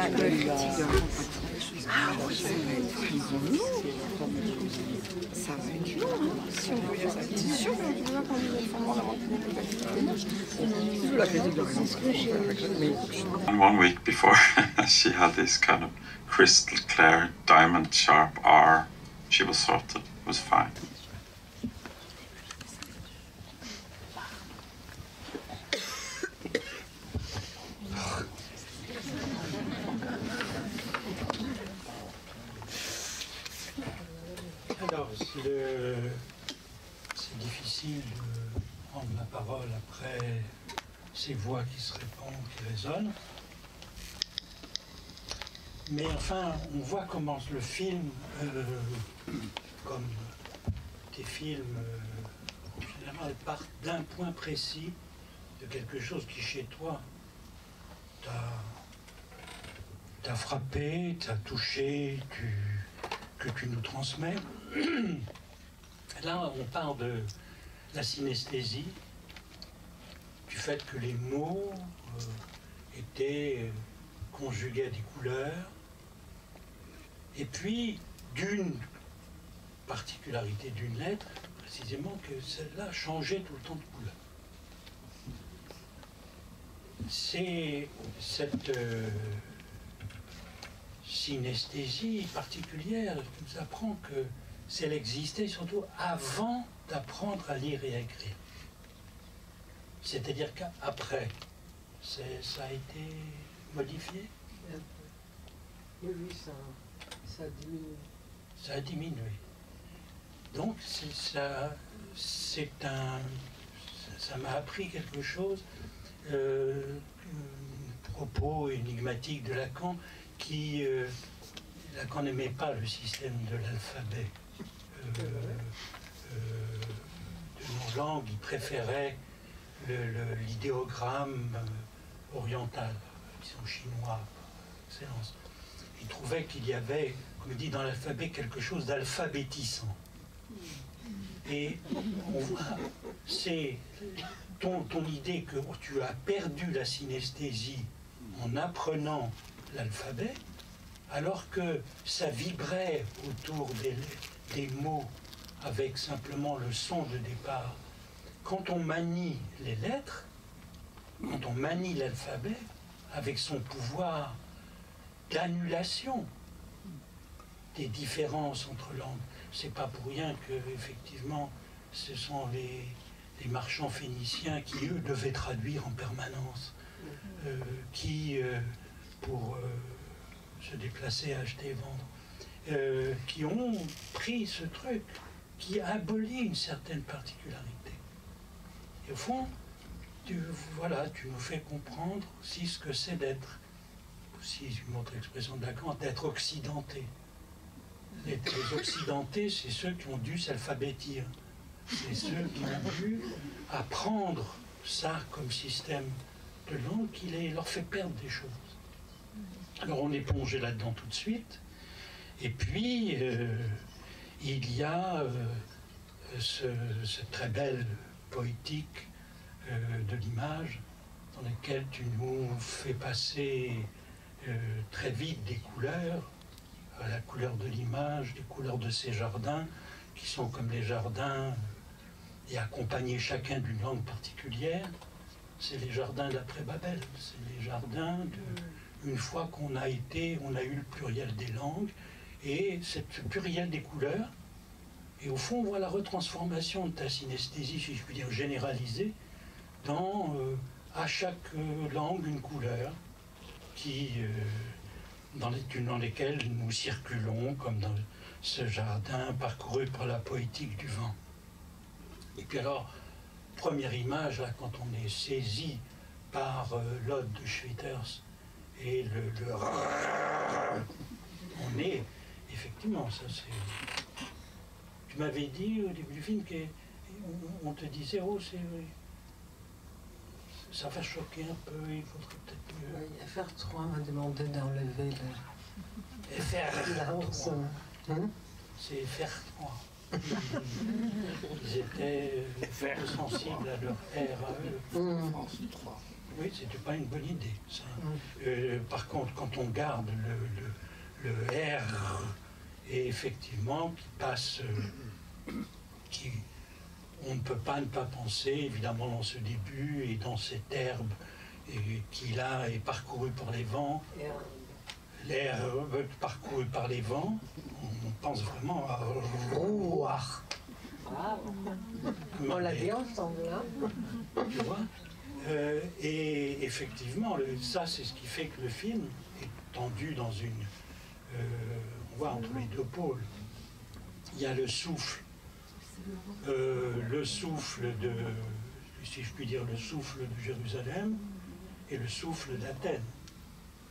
le tigre. Ah oui, ça va être long. Ça va être long, hein. Si on veut lire ça, c'est sûr qu'on peut pas prendre des enfants avant de la critique de raison. And 1 week before, she had this kind of crystal clear, diamond sharp R. She was sorted, was fine. Alors, c'est difficile de prendre la parole après ces voix qui se répandent, qui résonnent. Mais enfin, on voit comment le film, comme des films, en général, partent d'un point précis, de quelque chose qui, chez toi, t'a frappé, t'a touché, que tu nous transmets. Là, on parle de la synesthésie, du fait que les mots étaient conjugués à des couleurs, et puis d'une particularité d'une lettre, précisément que celle-là changeait tout le temps de couleur. C'est cette synesthésie particulière qui nous apprend que si elle existait surtout avant d'apprendre à lire et à écrire. C'est-à-dire qu'après, ça a été modifié. Oui, ça a diminué. Ça a diminué. Donc ça m'a appris quelque chose, propos énigmatique de Lacan, Lacan n'aimait pas le système de l'alphabet de nos langues, il préférait l'idéogramme oriental, disons chinois, par excellence. Il trouvait qu'il y avait, comme il dit dans l'alphabet, quelque chose d'alphabétissant. Et c'est ton idée que tu as perdu la synesthésie en apprenant l'alphabet, alors que ça vibrait autour des mots avec simplement le son de départ. Quand on manie les lettres, quand on manie l'alphabet, avec son pouvoir d'annulation des différences entre langues, c'est pas pour rien que, effectivement, ce sont les marchands phéniciens qui, eux, devaient traduire en permanence, pour se déplacer, acheter et vendre, qui ont pris ce truc, qui abolit une certaine particularité. Et au fond, tu nous fais comprendre aussi ce que c'est d'être, aussi une autre expression de Lacan, d'être occidenté. Les occidentés, c'est ceux qui ont dû s'alphabétir. C'est ceux qui ont dû apprendre ça comme système de langue qui leur fait perdre des choses. Alors on est plongé là-dedans tout de suite. Et puis, il y a cette très belle poétique de l'image dans laquelle tu nous fais passer très vite des couleurs, la couleur de l'image, des couleurs de ces jardins, qui sont comme les jardins et accompagnés chacun d'une langue particulière. C'est les jardins d'après-Babel, c'est les jardins une fois qu'on a eu le pluriel des langues, et ce pluriel des couleurs, et au fond on voit la retransformation de ta synesthésie, si je puis dire généralisée, dans à chaque langue une couleur dans lesquelles nous circulons, comme dans ce jardin parcouru par la poétique du vent. Et puis alors, première image, là, quand on est saisi par l'ode de Schwitters et on est, effectivement, ça c'est... Tu m'avais dit au début du film qu'on te disait, oh, ça va choquer un peu, il faudrait peut-être mieux... Oui, FR3 m'a demandé d'enlever le... FR3. C'est FR3. Ils étaient sensibles à leur R à eux. France 3. Oui, c'était pas une bonne idée, ça. Par contre, quand on garde le R, et effectivement, qui passe, on ne peut pas ne pas penser, évidemment, dans ce début, et dans cette herbe qui, là, est parcourue par les vents, l'herbe parcourue par les vents, on pense vraiment à Rouar. On l'a dit ensemble, hein. Tu vois, et effectivement, ça c'est ce qui fait que le film est tendu dans une... on voit entre les deux pôles. Il y a le souffle de, si je puis dire, le souffle de Jérusalem et le souffle d'Athènes.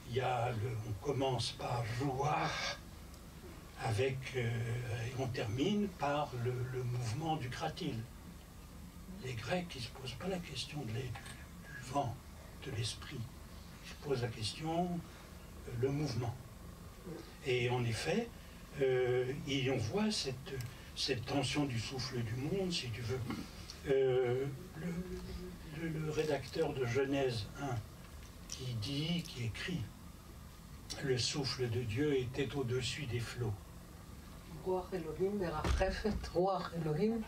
Il y a on commence par Rouar, avec, et on termine par le mouvement du kratil. Les Grecs, ils ne se posent pas la question du vent, de l'esprit. Ils se posent la question, le mouvement. Et en effet, on voit cette tension du souffle du monde, si tu veux. Le rédacteur de Genèse 1, qui écrit, le souffle de Dieu était au-dessus des flots. Ruach Elohim merachefet, Ruach Elohim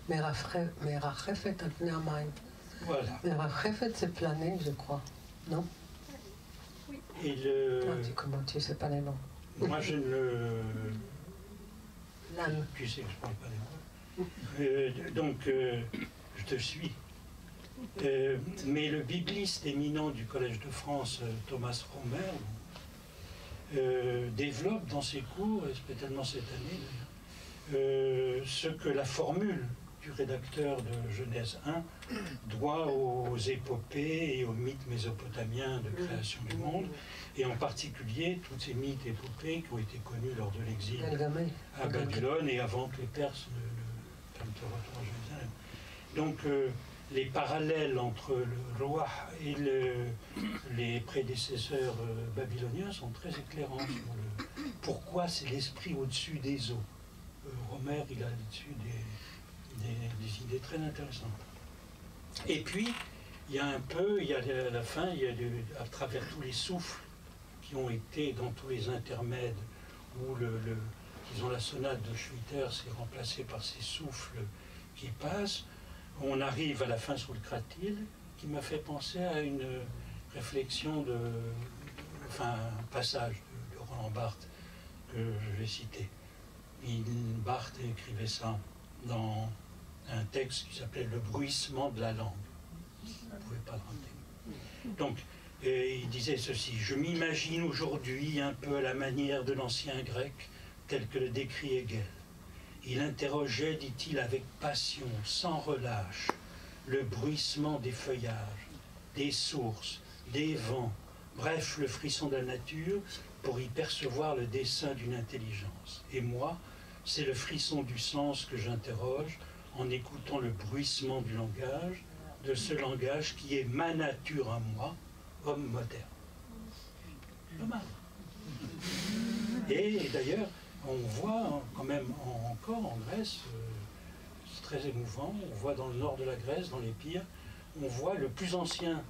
merachefet al pnei hamayim. Voilà. Merachefet, c'est planer, je crois. Non? Et Comment tu sais pas les noms? moi, je ne... L'âne. Tu sais que je ne parle pas des mots. Donc, je te suis. Mais le bibliste éminent du Collège de France, Thomas Romer, développe dans ses cours, et spécialement cette année d'ailleurs, ce que la formule du rédacteur de Genèse 1 doit aux épopées et aux mythes mésopotamiens de création du monde, et en particulier tous ces mythes et épopées qui ont été connus lors de l'exil à Babylone et avant que les Perses ne retournent à Jérusalem. Donc les parallèles entre le roi et les prédécesseurs babyloniens sont très éclairants sur pourquoi c'est l'esprit au-dessus des eaux. Romer, il a là-dessus des idées très intéressantes. Et puis, il y a à la fin, à travers tous les souffles qui ont été dans tous les intermèdes, où disons, la sonate de Schwitter s'est remplacée par ces souffles qui passent, on arrive à la fin sur le kratil, qui m'a fait penser à une réflexion un passage de Roland Barthes que je vais citer. Barthes écrivait ça dans un texte qui s'appelait « Le bruissement de la langue ». Vous ne pouvez pas le rater. Donc, il disait ceci: « Je m'imagine aujourd'hui un peu à la manière de l'ancien grec, tel que le décrit Hegel. Il interrogeait, dit-il, avec passion, sans relâche, le bruissement des feuillages, des sources, des vents, bref, le frisson de la nature, pour y percevoir le dessein d'une intelligence. Et moi, c'est le frisson du sens que j'interroge en écoutant le bruissement du langage, de ce langage qui est ma nature à moi, homme moderne. » Pas mal. Et d'ailleurs, on voit quand même encore en Grèce, c'est très émouvant, on voit dans le nord de la Grèce, dans l'Épire, on voit le plus ancien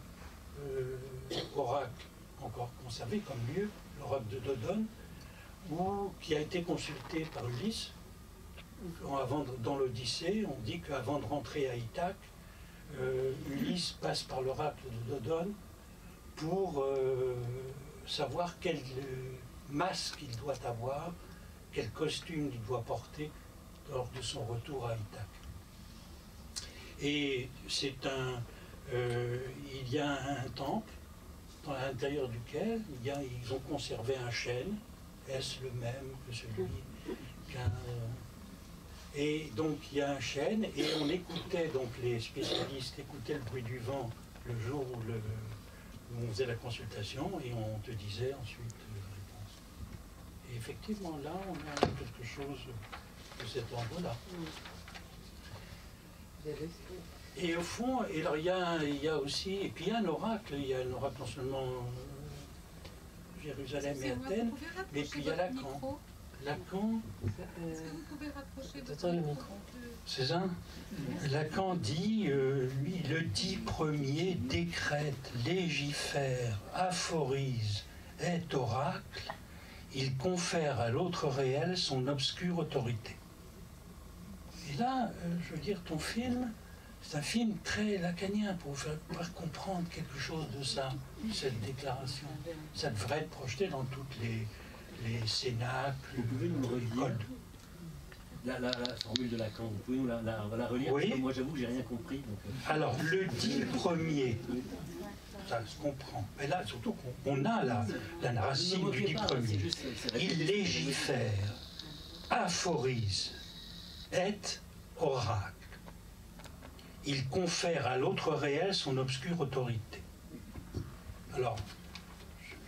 oracle encore conservé comme lieu, l'oracle de Dodone, qui a été consulté par Ulysse. Dans l'Odyssée, on dit qu'avant de rentrer à Ithaque, Ulysse passe par l'oracle de Dodone pour savoir quel masque il doit avoir, quel costume il doit porter lors de son retour à Ithaque. Et il y a un temple dans l'intérieur duquel ils ont conservé un chêne. Est-ce le même que celui et donc il y a un chêne, et on écoutait, donc les spécialistes écoutaient le bruit du vent le jour où on faisait la consultation, et on te disait ensuite la réponse. Et effectivement, là, on a quelque chose de cet ordre-là. Et au fond, il y a aussi, et puis il y a un oracle non seulement Jérusalem et Athènes, mais puis il y a Lacan. Lacan, Attends le micro. c'est ça? Lacan dit, lui, le dit premier décrète, légifère, aphorise, est oracle, il confère à l'autre réel son obscure autorité. Et là, je veux dire, ton film, c'est un film très lacanien pour faire comprendre quelque chose de ça, cette déclaration. Ça devrait être projeté dans toutes les cénacles, Vous pouvez nous les redire codes. la formule de Lacan, vous pouvez nous la relire? Oui. Parce que moi j'avoue que j'ai rien compris. Donc, Alors, le dit premier, ça se comprend. Mais là, surtout qu'on a la racine du dit premier. Il légifère, aphorise, est oracle. Il confère à l'autre réel son obscure autorité. Alors,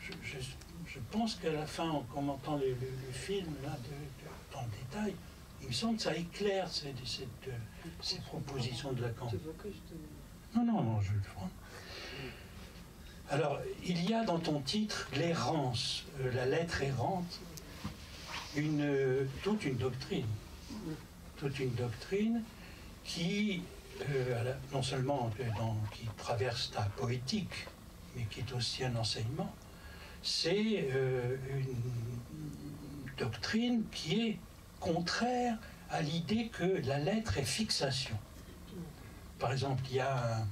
je pense qu'à la fin, en commentant le film, là, dans le détail, il me semble que ça éclaire ces propositions de Lacan. Tu veux que je te... Non, je vais le prendre. Alors, il y a dans ton titre l'errance, la lettre errante, toute une doctrine. Toute une doctrine qui, non seulement qui traverse ta poétique, mais qui est aussi un enseignement, c'est une doctrine qui est contraire à l'idée que la lettre est fixation. Par exemple, il y a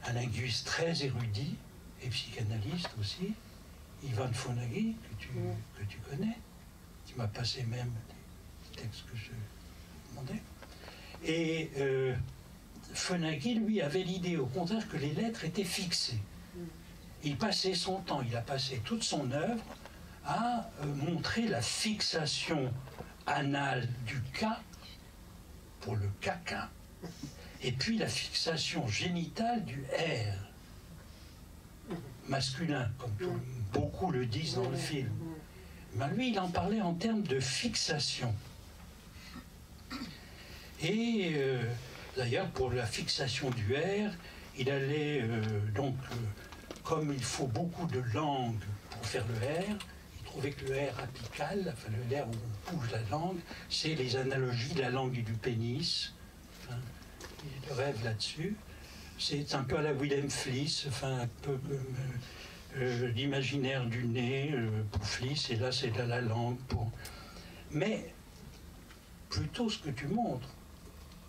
un linguiste très érudit et psychanalyste aussi, Ivan Fonagy, que tu connais, qui m'a passé même les textes que je demandais. Et Fonagy, lui, avait l'idée, au contraire, que les lettres étaient fixées. Il passait son temps, il a passé toute son œuvre à montrer la fixation anale du K pour le caca, et puis la fixation génitale du R, masculin, comme beaucoup le disent dans le film. Mais lui, il en parlait en termes de fixation. Et d'ailleurs, pour la fixation du R, il allait comme il faut beaucoup de langues pour faire le R, il trouvait que le R apical, enfin le R où on bouge la langue, c'est les analogies de la langue et du pénis. Enfin, il rêve là-dessus. C'est un peu à la Willem Fliss, enfin un peu comme l'imaginaire du nez pour Fliss, et là c'est de la langue pour... Mais plutôt ce que tu montres,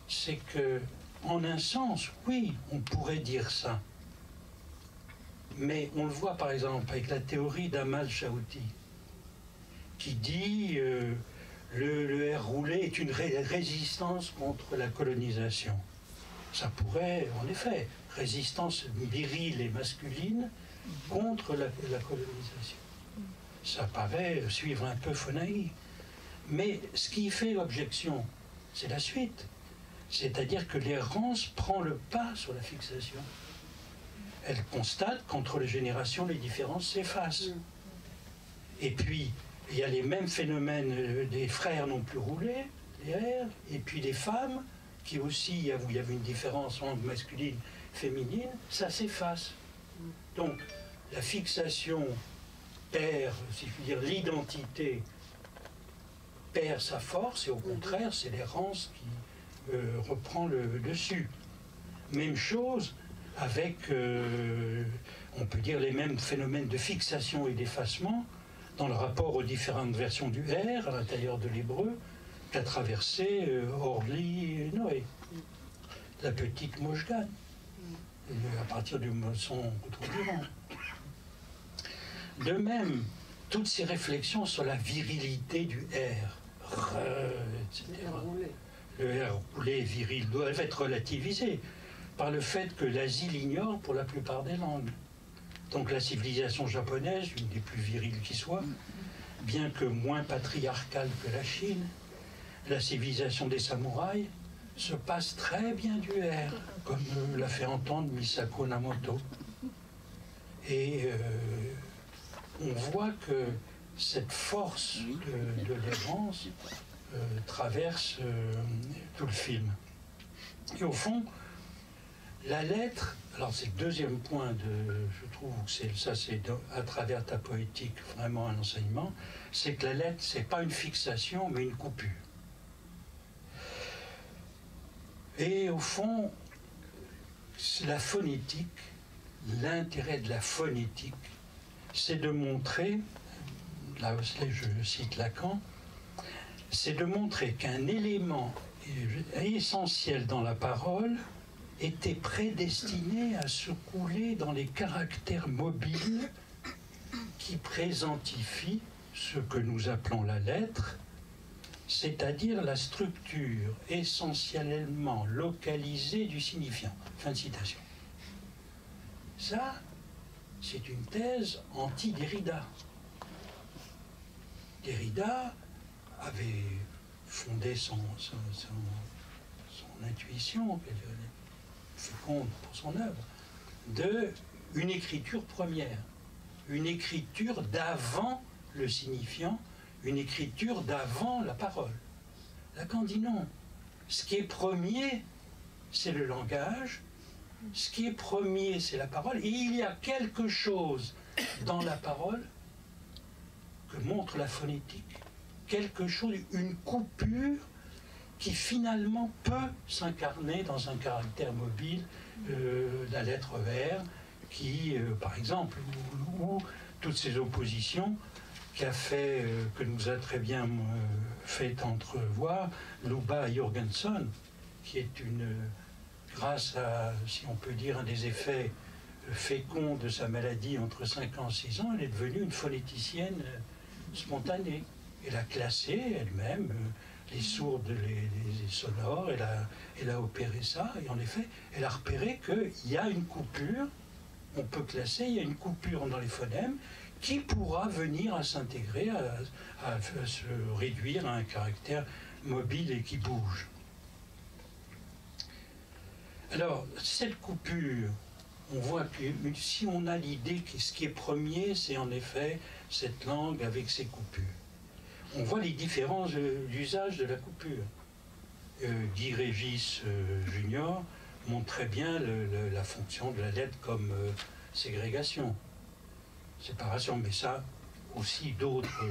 c'est que, en un sens, oui, on pourrait dire ça. Mais on le voit par exemple avec la théorie d'Amal Chaouti, qui dit le R roulé est une résistance contre la colonisation. Ça pourrait, en effet, résistance virile et masculine contre la colonisation. Ça paraît suivre un peu Fonagy. Mais ce qui fait l'objection, c'est la suite. C'est-à-dire que l'errance prend le pas sur la fixation. Elle constate qu'entre les générations, les différences s'effacent. Et puis, il y a les mêmes phénomènes des frères non plus roulés, les R, et puis des femmes, qui aussi, où il y avait une différence entre masculine et féminine, ça s'efface. Donc, la fixation perd, si je puis dire, l'identité perd sa force, et au contraire, c'est l'errance qui reprend le dessus. Même chose avec, on peut dire, les mêmes phénomènes de fixation et d'effacement dans le rapport aux différentes versions du R à l'intérieur de l'hébreu qu'a traversé Orly et Noé. La petite Moshgan, à partir du son retour du rang. De même, toutes ces réflexions sur la virilité du R, etc. Le R roulé viril doit être relativisé par le fait que l'Asie l'ignore pour la plupart des langues. Donc la civilisation japonaise, une des plus viriles qui soit, bien que moins patriarcale que la Chine, la civilisation des samouraïs se passe très bien du R, comme l'a fait entendre Misako Namoto. Et on voit que cette force de l'errance traverse tout le film. Et au fond, La lettre, alors c'est le deuxième point, je trouve que c'est à travers ta poétique vraiment un enseignement, c'est que la lettre, c'est pas une fixation, mais une coupure. Et au fond, la phonétique, l'intérêt de la phonétique, c'est de montrer, là je cite Lacan, c'est de montrer qu'un élément essentiel dans la parole était prédestiné à se couler dans les caractères mobiles qui présentifient ce que nous appelons la lettre, c'est-à-dire la structure essentiellement localisée du signifiant. Fin de citation. Ça, c'est une thèse anti-Derrida. Derrida avait fondé son intuition, féconde pour son œuvre, de une écriture première, une écriture d'avant le signifiant, une écriture d'avant la parole. Lacan dit non. Ce qui est premier, c'est le langage, ce qui est premier, c'est la parole, et il y a quelque chose dans la parole que montre la phonétique, quelque chose, une coupure qui finalement peut s'incarner dans un caractère mobile, la lettre R, qui, par exemple, ou toutes ces oppositions qu'a fait, que nous a très bien fait entrevoir Luba Jorgenson, qui est grâce à, si on peut dire, un des effets féconds de sa maladie entre 5 ans et 6 ans, elle est devenue une phonéticienne spontanée. Elle a classé elle-même les sourdes, les sonores, elle a opéré ça, et en effet, elle a repéré qu'il y a une coupure, on peut classer, il y a une coupure dans les phonèmes qui pourra venir à s'intégrer, à se réduire à un caractère mobile et qui bouge. Alors, cette coupure, on voit que si on a l'idée que ce qui est premier, c'est en effet cette langue avec ses coupures. On voit les différences d'usage de la coupure. Guy Régis Junior montre très bien la fonction de la lettre comme ségrégation, séparation, mais ça aussi d'autres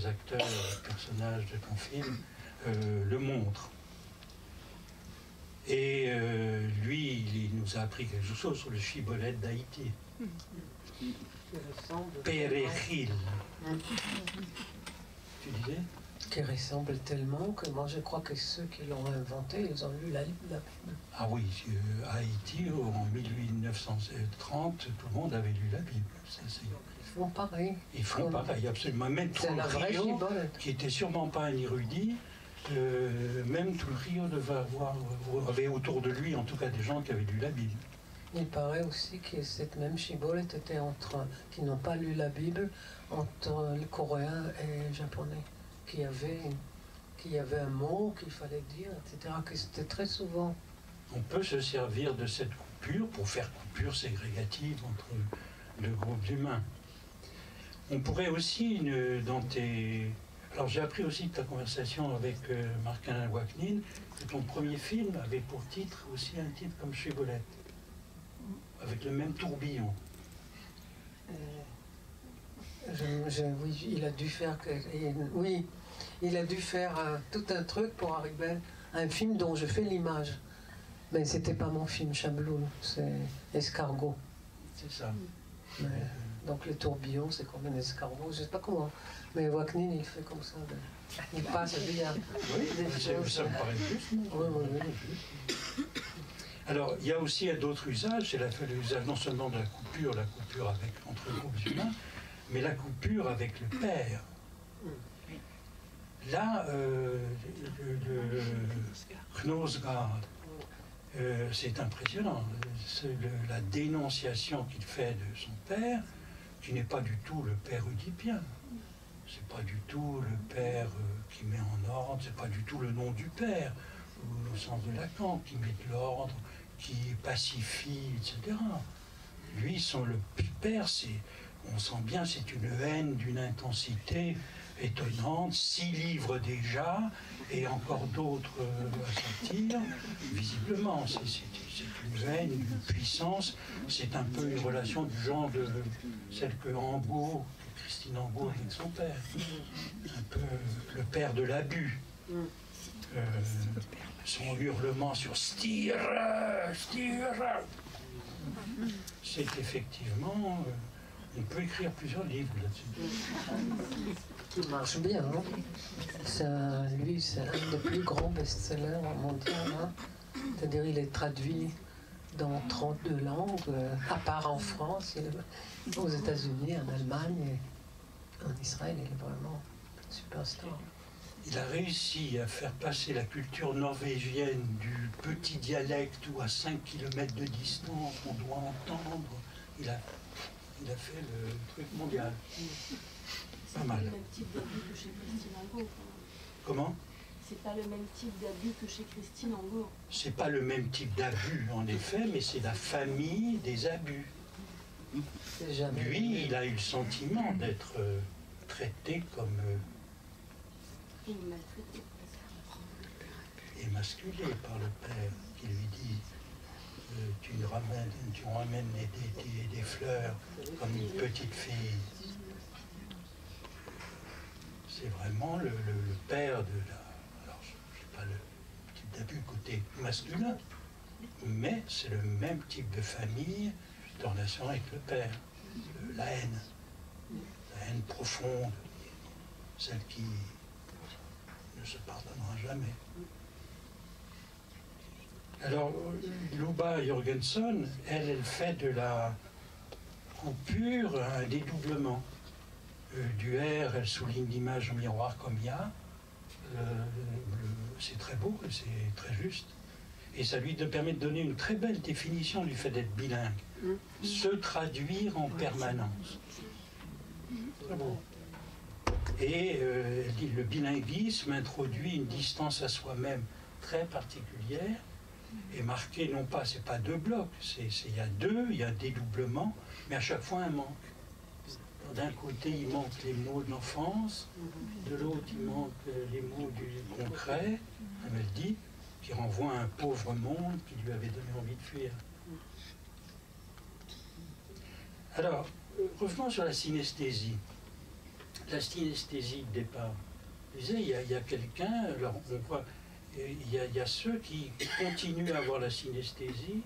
acteurs, personnages de ton film le montrent. Et lui, il nous a appris quelque chose sur le chibolette d'Haïti. Pérégil. Tu disais? Qui ressemble tellement que moi je crois que ceux qui l'ont inventé, ils ont lu la Bible. Ah oui, à Haïti, en 1930, tout le monde avait lu la Bible. Ils font pareil. Ils font pareil, absolument. Même tout le Rio, qui n'était sûrement pas un érudit, même tout le Rio avait autour de lui, en tout cas, des gens qui avaient lu la Bible. Il paraît aussi que cette même chibolette était qui n'ont pas lu la Bible, entre le coréen et le japonais, qu'il y avait un mot qu'il fallait dire, etc., que c'était très souvent. On peut se servir de cette coupure pour faire coupure ségrégative entre deux groupes humains. On pourrait aussi, alors j'ai appris aussi de ta conversation avec Marc-Alain Waknin, que ton premier film avait pour titre aussi un titre comme Chibolette, avec le même tourbillon. Oui, il a dû faire tout un truc pour arriver à un film dont je fais l'image. Mais c'était pas mon film Chabloul, c'est Escargot. C'est ça. Donc le tourbillon, c'est comme un escargot, je sais pas comment. Mais Waknin, il fait comme ça. Il passe bien. Oui, ça me paraît juste. Oui. Alors, il y a aussi d'autres usages, c'est l'usage non seulement de la coupure entre groupes humains, mais la coupure avec le père. Là, le Knausgaard, c'est impressionnant. C'est la dénonciation qu'il fait de son père, qui n'est pas du tout le père oedipien. C'est pas du tout le père qui met en ordre, c'est pas du tout le nom du père, au sens de Lacan, qui met de l'ordre, qui pacifie, etc. Lui, le père, on sent bien, c'est une haine d'une intensité étonnante, 6 livres déjà, et encore d'autres à sortir. Visiblement, c'est une haine, une puissance, c'est un peu une relation du genre de celle que Christine Angot avec son père, un peu le père de l'abus. Son hurlement sur Styr, c'est effectivement, on peut écrire plusieurs livres là-dessus. Qui marche bien, hein. Lui, c'est un des plus grands best-sellers mondiaux. Hein. C'est-à-dire, il est traduit dans 32 langues, à part en France, aux États-Unis, en Allemagne, et en Israël, il est vraiment superstar. Il a réussi à faire passer la culture norvégienne du petit dialecte où à 5 km de distance on doit entendre. Il a fait le truc mondial. Pas mal. C'est le même type d'abus que chez Christine Angot. Comment? C'est pas le même type d'abus que chez Christine Angot. C'est pas le même type d'abus en effet, mais c'est la famille des abus. Lui, il a eu le sentiment d'être traité comme émasculé par le père qui lui dit tu ramènes des fleurs comme une petite fille. C'est vraiment le père de la... Alors, je ne sais pas le type d'abus côté masculin, mais c'est le même type de famille de relation avec le père. La haine profonde, celle qui ne se pardonnera jamais. Alors, Luba Jorgenson, elle fait de la coupure un dédoublement. Du R, elle souligne l'image au miroir comme il y a. C'est très beau, c'est très juste. Et ça lui permet de donner une très belle définition du fait d'être bilingue. Se traduire en permanence. Très beau. Et elle dit le bilinguisme introduit une distance à soi-même très particulière et marquée non pas, c'est pas 2 blocs, il y a un dédoublement, mais à chaque fois un manque. D'un côté, il manque les mots de l'enfance, de l'autre, il manque les mots du concret, comme elle dit, qui renvoie à un pauvre monde qui lui avait donné envie de fuir. Alors, revenons sur la synesthésie. La synesthésie de départ. Je disais, il y a quelqu'un, alors on voit, il y a ceux qui continuent à avoir la synesthésie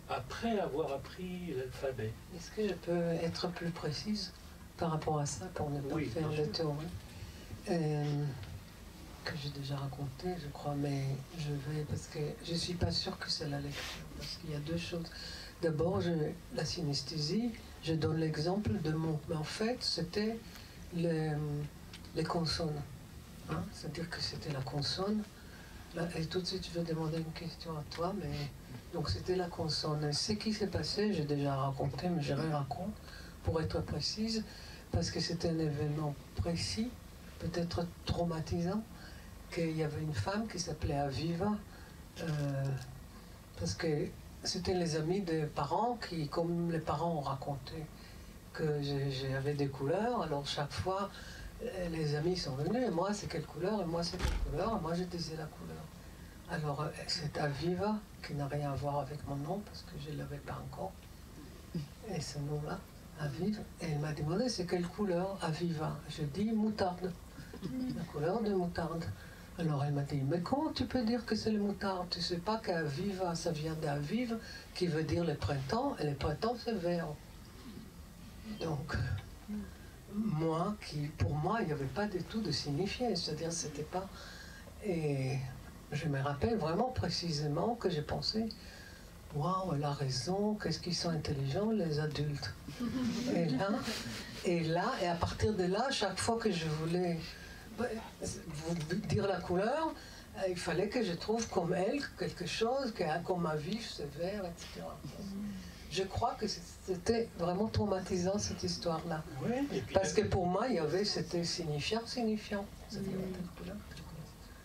après avoir appris l'alphabet. Est-ce que je peux être plus précise par rapport à ça pour ne pas faire de théorie que j'ai déjà raconté, je crois, mais je vais, parce que je ne suis pas sûre que c'est la lecture, parce qu'il y a 2 choses. D'abord, la synesthésie, je donne l'exemple de mots, mais en fait, c'était les consonnes. Hein? C'est-à-dire que c'était la consonne. Là, et tout de suite, je vais demander une question à toi, mais donc c'était la consonne. Et ce qui s'est passé, j'ai déjà raconté, mais je raconte pour être précise, parce que c'était un événement précis, peut-être traumatisant, qu'il y avait une femme qui s'appelait Aviva, parce que c'était les amis des parents qui, comme les parents ont raconté que j'avais des couleurs, alors chaque fois, les amis sont venus, et moi c'est quelle couleur, et moi c'est quelle couleur, et moi je disais la couleur. Alors c'est Aviva, qui n'a rien à voir avec mon nom, parce que je ne l'avais pas encore, et ce nom-là, Aviva, et elle m'a demandé c'est quelle couleur, Aviva. Je dis moutarde, la couleur de moutarde. Alors elle m'a dit, mais comment tu peux dire que c'est le moutarde? Tu ne sais pas qu'Aviva, ça vient d'Aviv, qui veut dire le printemps, et le printemps c'est vert. Donc, pour moi, il n'y avait pas du tout de signifié, c'est-à-dire c'était pas... Et je me rappelle vraiment précisément que j'ai pensé, waouh, elle a raison, qu'est-ce qu'ils sont intelligents les adultes. Et à partir de là, chaque fois que je voulais vous dire la couleur, il fallait que je trouve comme elle quelque chose, comme Aviv, c'est vert, etc. Je crois que c'était vraiment traumatisant cette histoire-là. Oui, parce que pour moi, c'était signifiant.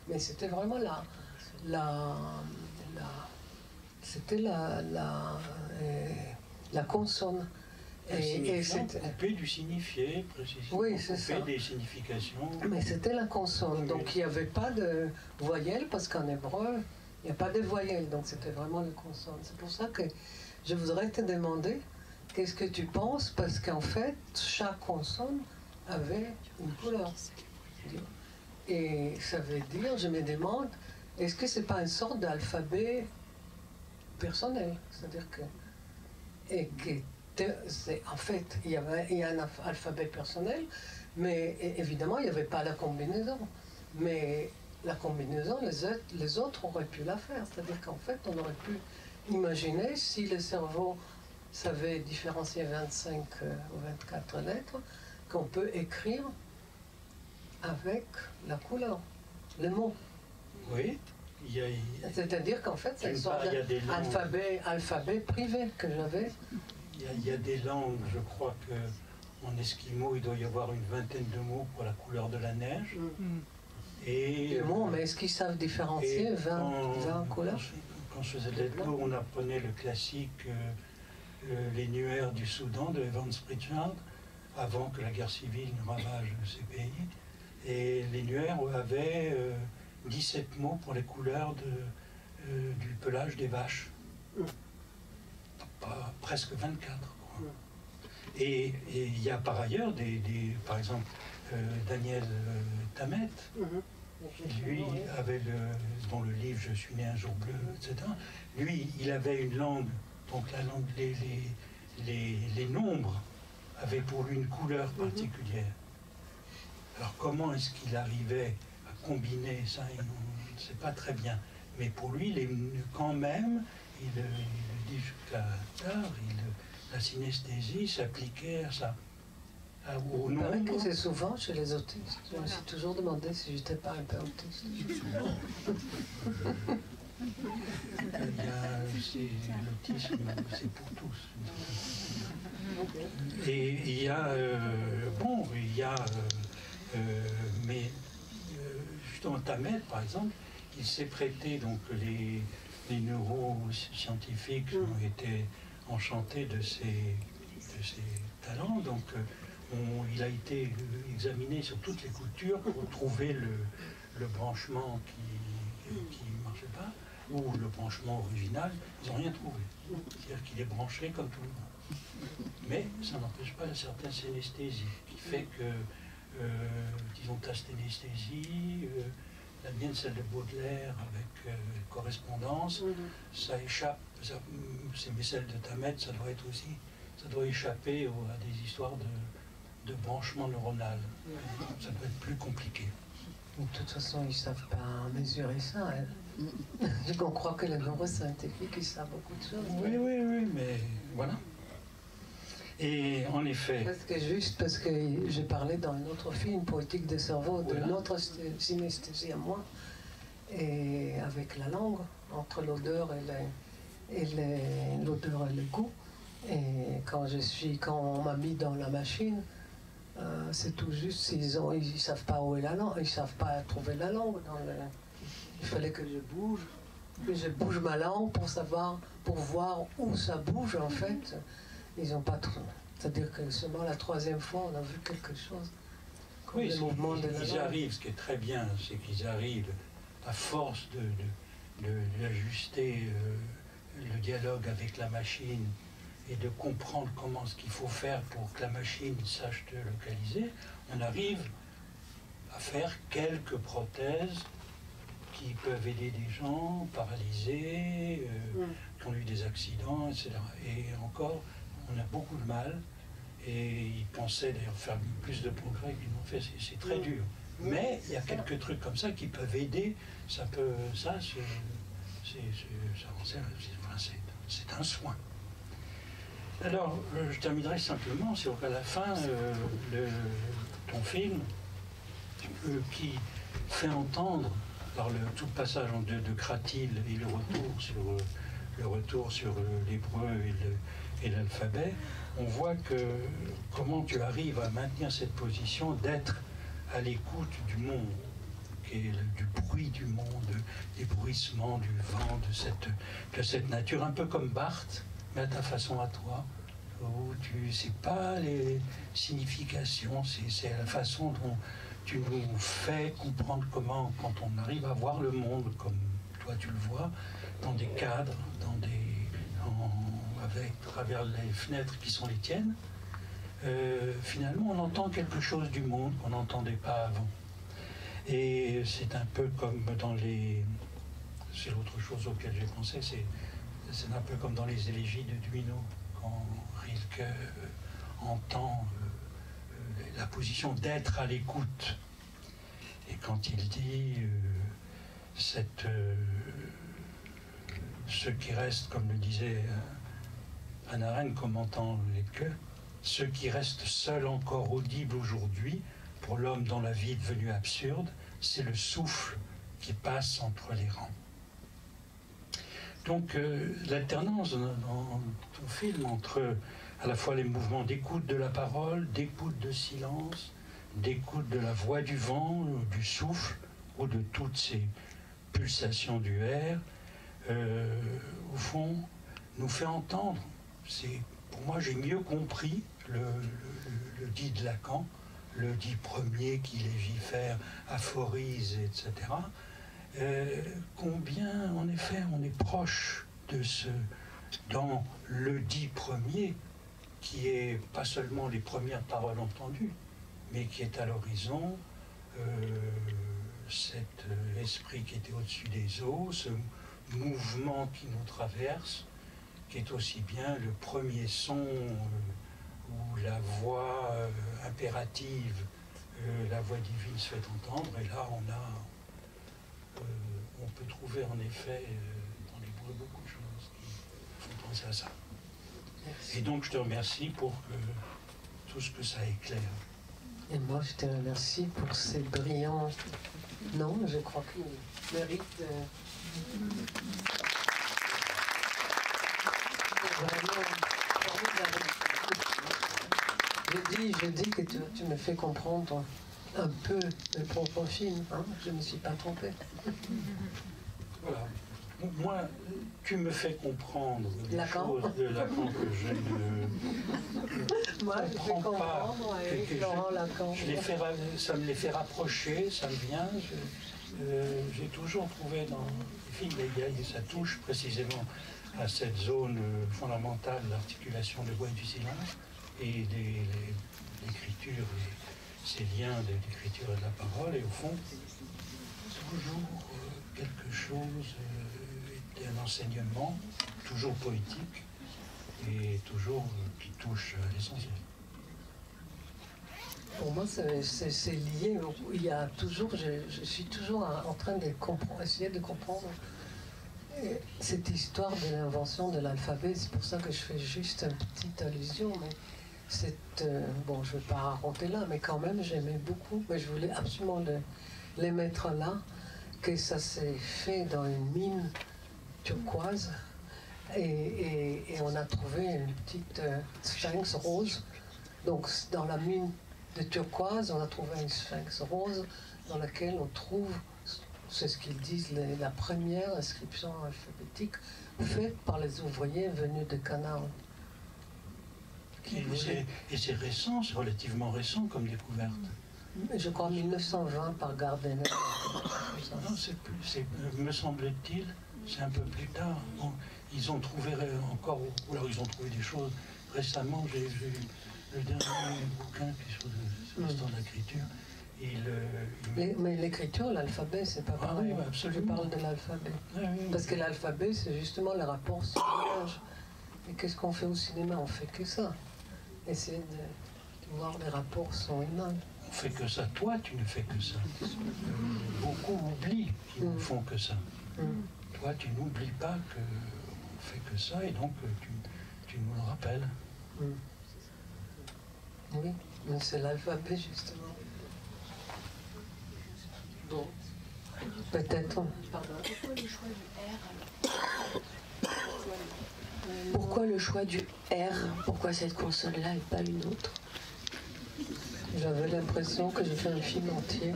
Mais c'était vraiment c'était la consonne. Et c'était coupé du signifié, précisément. Oui, c'est coupé ça. des significations. Mais c'était la consonne, donc il n'y avait pas de voyelles, parce qu'en hébreu, il n'y a pas de voyelles, donc c'était vraiment la consonne. C'est pour ça que je voudrais te demander, qu'est-ce que tu penses, parce qu'en fait, chaque consonne avait une couleur. Et ça veut dire, je me demande, est-ce que c'est pas une sorte d'alphabet personnel? C'est-à-dire que... en fait, il y a un alphabet personnel, mais évidemment, il n'y avait pas la combinaison. Mais la combinaison, les autres auraient pu la faire. C'est-à-dire qu'en fait, on aurait pu imaginer, si le cerveau savait différencier 25 ou 24 lettres, qu'on peut écrire avec la couleur, le mot. Oui, C'est-à-dire qu'en fait, c'est une sorte d'alphabet privé que j'avais. Il y a des langues, je crois qu'en esquimau, il doit y avoir une vingtaine de mots pour la couleur de la neige. Et Les mots, mais est-ce qu'ils savent différencier 20 couleurs? Quand je faisais de l'ethno, on apprenait le classique Les Nuers du Soudan de Evans Pritchard, avant que la guerre civile ne ravage ces pays. Et les Nuers avaient 17 mots pour les couleurs du pelage des vaches. Presque 24. Quoi. Et il y a par ailleurs par exemple, Daniel Tammet, lui avait dans le livre Je suis né un jour bleu, etc. Lui, il avait une langue, donc la langue, les nombres avaient pour lui une couleur particulière. Alors comment est-ce qu'il arrivait à combiner ça, on ne sait pas très bien. Mais pour lui, quand même, il dit jusqu'à tard, la synesthésie s'appliquait à ça. Au nombre. Il paraît que c'est souvent chez les autistes. Je me suis toujours demandé si j'étais pas un peu autiste. L'autisme, c'est pour tous. Et il y a, mais justement Tammet, par exemple, il s'est prêté, donc les neuroscientifiques ont été enchantés de ses talents, donc il a été examiné sur toutes les cultures pour trouver le branchement qui ne marchait pas, ou le branchement original. Ils n'ont rien trouvé. C'est-à-dire qu'il est branché comme tout le monde. Mais ça n'empêche pas une certaine synesthésie, qui fait que, disons, ta synesthésie, la mienne, celle de Baudelaire, avec correspondance, ça échappe, mais celle de Tammet, ça doit échapper à des histoires de branchement neuronal. Ça doit être plus compliqué. De toute façon, ils ne savent pas mesurer ça. On croit que les neuroscientifiques, ils savent beaucoup de choses. Oui, mais voilà. Et en effet... Parce que j'ai parlé dans un autre film, Poétique des cerveaux, de notre synesthésie à moi, et avec la langue, entre l'odeur et l'odeur et le goût. Et quand on m'a mis dans la machine, c'est tout juste, ils savent pas où est la langue, ils savent pas trouver la langue. Il fallait que je bouge ma langue pour voir où ça bouge en fait. Ils n'ont pas trop. C'est-à-dire que seulement la troisième fois, on a vu quelque chose. Oui, ils arrivent, ce qui est très bien, c'est qu'ils arrivent, à force d'ajuster le dialogue avec la machine et de comprendre ce qu'il faut faire pour que la machine sache te localiser, on arrive à faire quelques prothèses qui peuvent aider des gens paralysés, qui ont eu des accidents, etc. Et encore, on a beaucoup de mal, et ils pensaient d'ailleurs faire plus de progrès qu'ils n'ont fait, c'est très dur. Mais il y a quelques trucs comme ça qui peuvent aider, c'est un soin. Alors, je terminerai simplement sur qu'à la fin, ton film, qui fait entendre, par tout le passage de Cratil et le retour sur l'hébreu et l'alphabet, on voit comment tu arrives à maintenir cette position d'être à l'écoute du monde, du bruit du monde, des bruissements du vent, de cette nature, un peu comme Barthes, mais à ta façon à toi. où tu ne sais pas les significations, c'est la façon dont tu nous fais comprendre comment, quand on arrive à voir le monde comme toi tu le vois, dans des cadres, avec à travers les fenêtres qui sont les tiennes, finalement on entend quelque chose du monde qu'on n'entendait pas avant. Et c'est un peu comme dans les... C'est l'autre chose auquel j'ai pensé, c'est un peu comme dans les élégies de Duino, quand Rilke entend la position d'être à l'écoute. Et quand il dit ce qui reste, comme le disait Hannah Arendt commentant Rilke, ce qui reste seul encore audible aujourd'hui pour l'homme dont la vie est devenue absurde, c'est le souffle qui passe entre les rangs. Donc l'alternance dans ton film entre à la fois les mouvements d'écoute de la parole, d'écoute de silence, d'écoute de la voix du vent, du souffle, ou de toutes ces pulsations du air, au fond, nous fait entendre. Pour moi, j'ai mieux compris le dit de Lacan, le dit premier qui légifère, aphorise, etc. Combien, en effet, on est proche de dans le dit premier, qui est pas seulement les premières paroles entendues, mais qui est à l'horizon, cet esprit qui était au-dessus des eaux, ce mouvement qui nous traverse, qui est aussi bien le premier son où la voix impérative, la voix divine se fait entendre, et là on peut trouver en effet dans les bruits beaucoup de choses qui font penser à ça. Merci. Et donc je te remercie pour tout ce que ça éclaire. Et moi je te remercie pour ces brillants... Non, je crois qu'il mérite vraiment... Je dis que tu me fais comprendre un peu mes propres films, hein. Je ne me suis pas trompée. Voilà. Moi, tu me fais comprendre des Lacan. choses de Lacan que je ne Moi, comprends pas. Laurent Lacan. Ça me les fait rapprocher, ça me vient. J'ai toujours trouvé dans les films, ça touche précisément à cette zone fondamentale de l'articulation de voix et du silence et l'écriture, ces liens de l'écriture et de la parole, et au fond, toujours quelque chose d'un enseignement, toujours poétique, et toujours qui touche à l'essentiel. Pour moi, c'est lié. Il y a toujours, je suis toujours en train de essayer de comprendre cette histoire de l'invention de l'alphabet. C'est pour ça que je fais juste une petite allusion, mais bon, je ne vais pas raconter là, mais quand même, j'aimais beaucoup, mais je voulais absolument les mettre là, que ça s'est fait dans une mine turquoise, et on a trouvé une petite sphinx rose. Donc, dans la mine de turquoise, on a trouvé une sphinx rose dans laquelle on trouve, c'est ce qu'ils disent, la première inscription alphabétique faite par les ouvriers venus de Canaan. Et c'est récent, c'est relativement récent comme découverte. Je crois 1920 par Gardner. Non, me semble-t-il, c'est un peu plus tard. Bon, ils ont trouvé encore, ou alors ils ont trouvé des choses récemment. J'ai vu le dernier bouquin qui est sur l'histoire de l'écriture. Mais l'écriture, l'alphabet, c'est pas pareil. Oui, absolument. Je parle de l'alphabet. Oui. Parce que l'alphabet, c'est justement le rapport sur l'image. Et qu'est-ce qu'on fait au cinéma? On fait que ça. Essayer de voir les rapports sur l'image. On fait que ça. Toi, tu ne fais que ça. Beaucoup oublient qu'ils ne font que ça. Toi, tu n'oublies pas qu'on fait que ça, et donc tu nous le rappelles. Oui, mais c'est l'alphabet, justement. Bon, peut-être. Pardon. Pourquoi le choix du R alors? Pourquoi le choix du R? Pourquoi cette console-là et pas une autre? J'avais l'impression que j'ai fait un film entier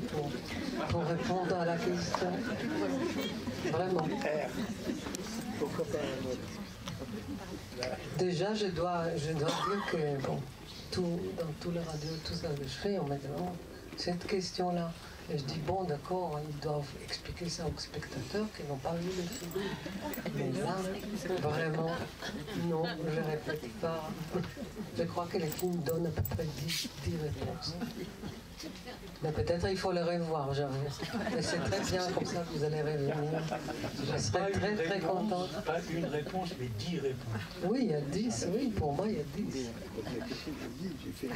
pour répondre à la question. Vraiment. R. Pourquoi pas un autre? Déjà, je dois dire que, bon, dans tous les radios, tout ça que je fais, on me demande cette question-là. Et je dis, bon, d'accord, ils doivent expliquer ça aux spectateurs qui n'ont pas vu le film. Mais là, vraiment, non, je ne répète pas. Je crois que les films donnent à peu près 10 réponses. Mais peut-être il faut les revoir, j'avoue. Mais c'est très bien, comme ça vous allez revenir. Je serai très très contente. Pas une réponse, mais 10 réponses. Oui, il y a 10, oui, pour moi il y a 10.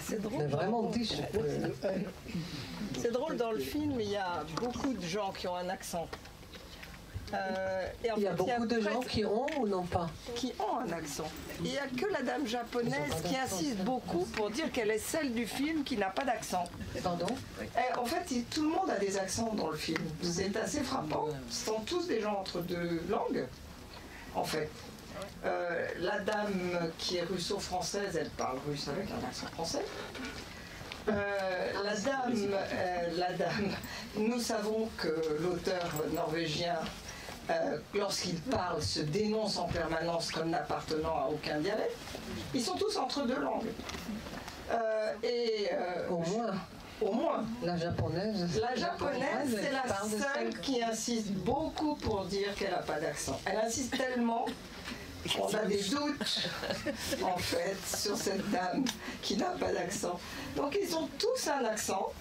C'est drôle. Mais vraiment 10, je peux. C'est drôle, dans le film, il y a beaucoup de gens qui ont un accent. Et en Il y a fait, beaucoup de gens qui ont ou non pas. qui ont un accent. Il n'y a que la dame japonaise qui insiste beaucoup pour dire qu'elle est celle du film qui n'a pas d'accent. Pardon? En fait, tout le monde a des accents dans le film. C'est assez frappant. Ce sont tous des gens entre deux langues, en fait. La dame qui est russo-française, elle parle russe avec un accent français. La dame, nous savons que l'auteur norvégien, lorsqu'il parle, se dénonce en permanence comme n'appartenant à aucun dialecte. Ils sont tous entre deux langues. Au moins. La japonaise, c'est la seule qui insiste beaucoup pour dire qu'elle n'a pas d'accent. Elle insiste tellement qu'on a des doutes, en fait, sur cette dame qui n'a pas d'accent. Donc ils ont tous un accent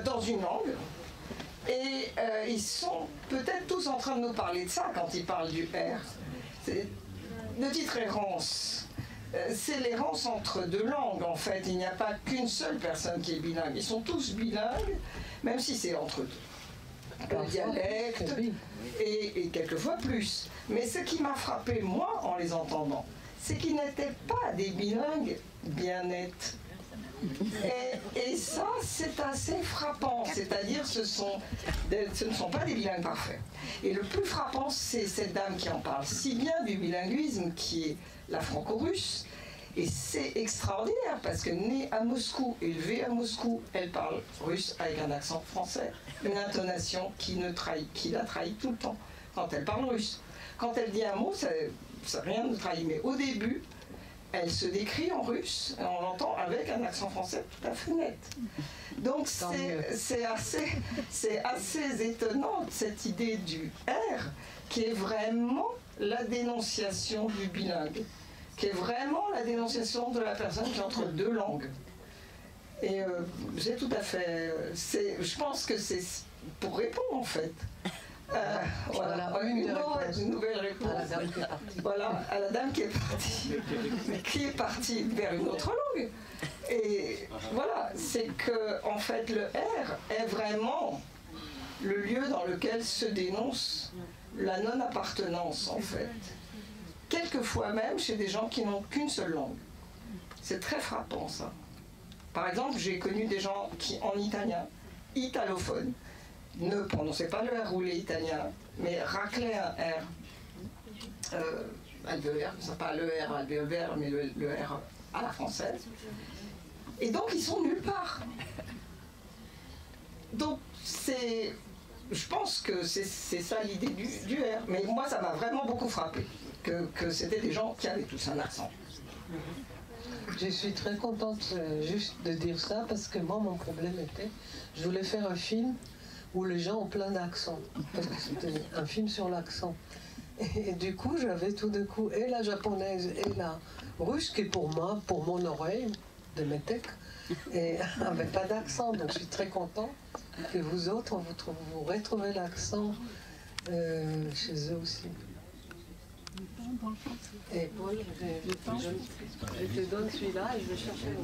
dans une langue. Et ils sont peut-être tous en train de nous parler de ça quand ils parlent du R. Le titre errance, c'est l'errance entre deux langues en fait. Il n'y a pas qu'une seule personne qui est bilingue. Ils sont tous bilingues, même si c'est entre deux. Un dialecte et quelquefois plus. Mais ce qui m'a frappé, moi, en les entendant, c'est qu'ils n'étaient pas des bilingues bien nets. Et ça, c'est assez frappant. C'est-à-dire, ce ne sont pas des bilingues parfaits. Et le plus frappant, c'est cette dame qui en parle si bien du bilinguisme, qui est la franco-russe. Et c'est extraordinaire, parce que née à Moscou, élevée à Moscou, elle parle russe avec un accent français, une intonation qui la trahit tout le temps quand elle parle russe. Quand elle dit un mot, ça rien ne trahit. Mais au début, elle se décrit en russe, et on l'entend avec un accent français tout à fait net. Donc c'est assez étonnant, cette idée du R, qui est vraiment la dénonciation du bilingue, qui est vraiment la dénonciation de la personne qui est entre deux langues. Et c'est tout à fait... je pense que c'est pour répondre, en fait. Voilà, une nouvelle réponse. Voilà, à la dame qui est partie vers une autre langue. Et voilà, c'est que en fait le R est vraiment le lieu dans lequel se dénonce la non-appartenance en fait. Quelquefois même chez des gens qui n'ont qu'une seule langue. C'est très frappant ça. Par exemple, j'ai connu des gens qui en italien, italophones, ne prononçaient pas le R roulé italien, mais raclaient un R alvéolaire, c'est pas le R alvéolaire, mais le R à la française. Et donc ils sont nulle part. Donc je pense que c'est ça l'idée du R. Mais moi ça m'a vraiment beaucoup frappé, que c'était des gens qui avaient tous un accent. Je suis très contente juste de dire ça, parce que moi mon problème était, je voulais faire un film où les gens ont plein d'accents, parce que c'était un film sur l'accent. Et du coup, j'avais tout d'un coup et la japonaise et la russe, qui pour moi, pour mon oreille de métèque, et n'avait pas d'accent. Donc je suis très contente que vous autres, vous retrouvez l'accent chez eux aussi. Et Paul, je te donne celui-là et je vais chercher le...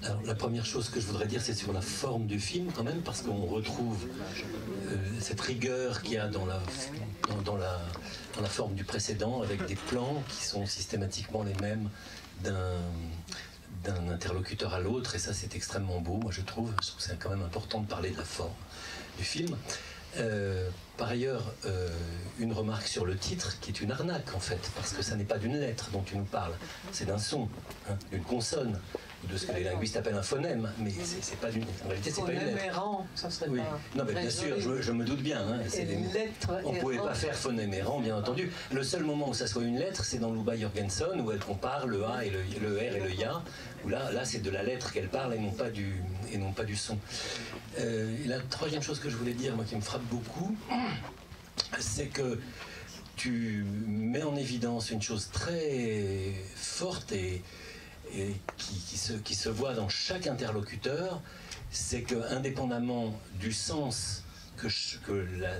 Alors, la première chose que je voudrais dire, c'est sur la forme du film quand même, parce qu'on retrouve cette rigueur qu'il y a dans la forme du précédent, avec des plans qui sont systématiquement les mêmes d'un interlocuteur à l'autre, et ça c'est extrêmement beau, moi je trouve que c'est quand même important de parler de la forme du film. Par ailleurs, une remarque sur le titre qui est une arnaque en fait, parce que ça n'est pas d'une lettre dont tu nous parles, c'est d'un son, hein, d'une consonne. ou de ce que les linguistes appellent un phonème, mais c'est pas d'une. En réalité, c'est pas une Phonème lettre. errant, ça serait Oui. pas. Non, mais bien sûr, je me doute bien. Hein, on ne pouvait pas faire phonème errant, bien entendu. Le seul moment où ça soit une lettre, c'est dans Luba Jorgensen, où elle compare le A et le R et le Ya, où là c'est de la lettre qu'elle parle et non pas du son. Et la troisième chose que je voulais dire, moi qui me frappe beaucoup, c'est que tu mets en évidence une chose très forte et qui se voit dans chaque interlocuteur, c'est que indépendamment du sens que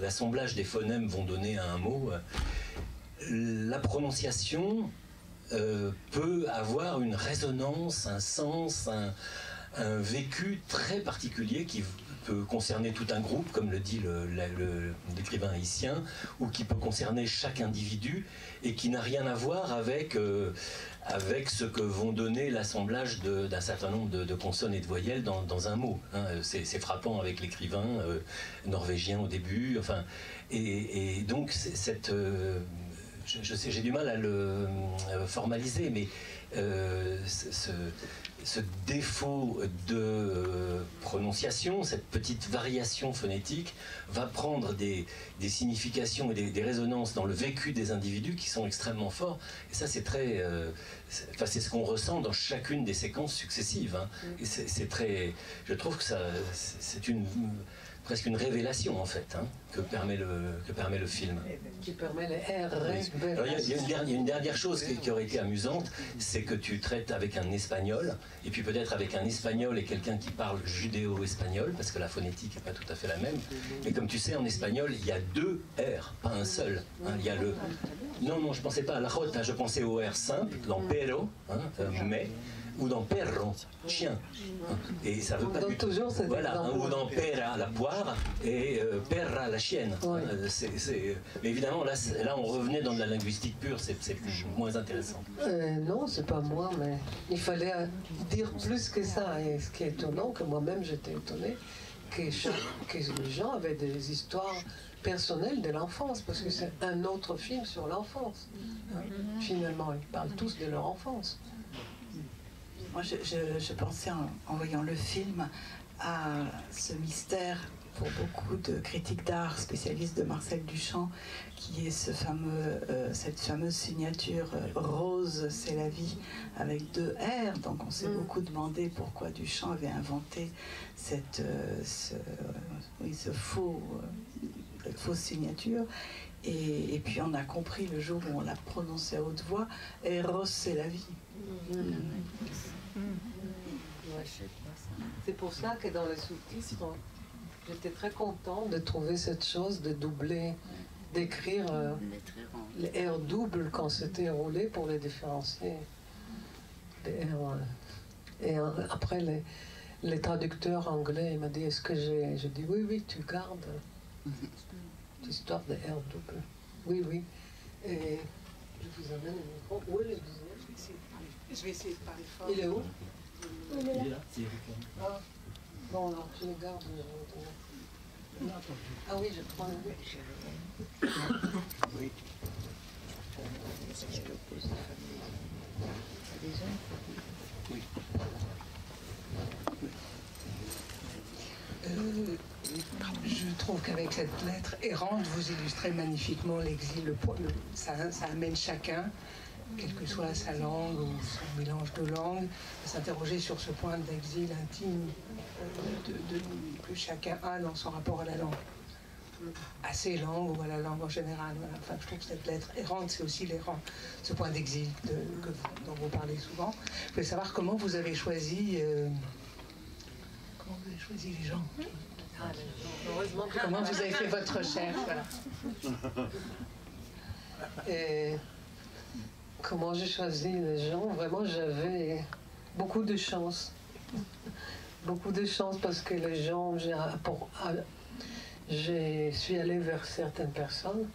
l'assemblage des phonèmes vont donner à un mot, la prononciation peut avoir une résonance, un sens, un vécu très particulier qui peut concerner tout un groupe, comme le dit l'écrivain haïtien, ou qui peut concerner chaque individu, et qui n'a rien à voir avec ce que vont donner l'assemblage d'un certain nombre de consonnes et de voyelles dans un mot. Hein. C'est frappant avec l'écrivain norvégien au début. Enfin, et donc je sais, j'ai du mal à le formaliser, mais ce défaut de prononciation, cette petite variation phonétique, va prendre des significations et des résonances dans le vécu des individus qui sont extrêmement forts. Et ça, c'est très... c'est ce qu'on ressent dans chacune des séquences successives. Hein. Et c'est très... Je trouve que c'est presque une révélation, en fait, hein, que permet le film. Qui permet les R. Alors, il y a une dernière chose qui aurait été amusante, c'est que tu traites avec un espagnol, et puis peut-être avec un espagnol et quelqu'un qui parle judéo-espagnol, parce que la phonétique n'est pas tout à fait la même. Mais comme tu sais, en espagnol, il y a 2 R, pas un seul. Hein. Il y a le... Non, je pensais pas à la jota, je pensais au R simple, dans pero, hein, mais, ou dans perro, chien. Et ça veut pas du tout. Voilà, hein, ou dans pera, la poire, et perra, la chienne. Ouais. Mais évidemment, là, on revenait dans de la linguistique pure, c'est moins intéressant. Non, c'est pas moi, mais il fallait dire plus que ça. Et ce qui est étonnant, que moi-même j'étais étonné, que les gens avaient des histoires personnelles de l'enfance, parce que c'est un autre film sur l'enfance. Finalement, ils parlent tous de leur enfance. Moi, je pensais en voyant le film à ce mystère pour beaucoup de critiques d'art, spécialistes de Marcel Duchamp, qui est cette fameuse signature Rose, c'est la vie, avec 2 R. Donc on s'est beaucoup demandé pourquoi Duchamp avait inventé cette fausse signature. Et puis on a compris le jour où on l'a prononcé à haute voix, et Rose, c'est la vie. C'est pour ça que dans les sous-titres, j'étais très contente de trouver cette chose de doubler, d'écrire les R doubles quand c'était roulé pour les différencier. Les R, et après, les traducteurs anglais m'ont dit, est-ce que j'ai dit oui, tu gardes l'histoire des R doubles. Oui. Et je vous amène le micro. Où est le deuxième? Je vais essayer de parler fort. Il est où? Il est là. Ah, bon, alors je le garde. Ah oui, je prends le Oui. Je trouve qu'avec cette lettre errante, vous illustrez magnifiquement l'exil. Ça amène chacun, quelle que soit sa langue ou son mélange de langues, à s'interroger sur ce point d'exil intime que chacun a dans son rapport à la langue. À ses langues ou à la langue en général. Voilà. Enfin, je trouve que cette lettre errante, c'est aussi ce point d'exil dont vous parlez souvent. Je voulais savoir comment vous avez choisi les gens. Comment vous avez fait votre recherche, voilà. Et comment j'ai choisi les gens? Vraiment, j'avais beaucoup de chance. Beaucoup de chance parce que les gens, je suis allée vers certaines personnes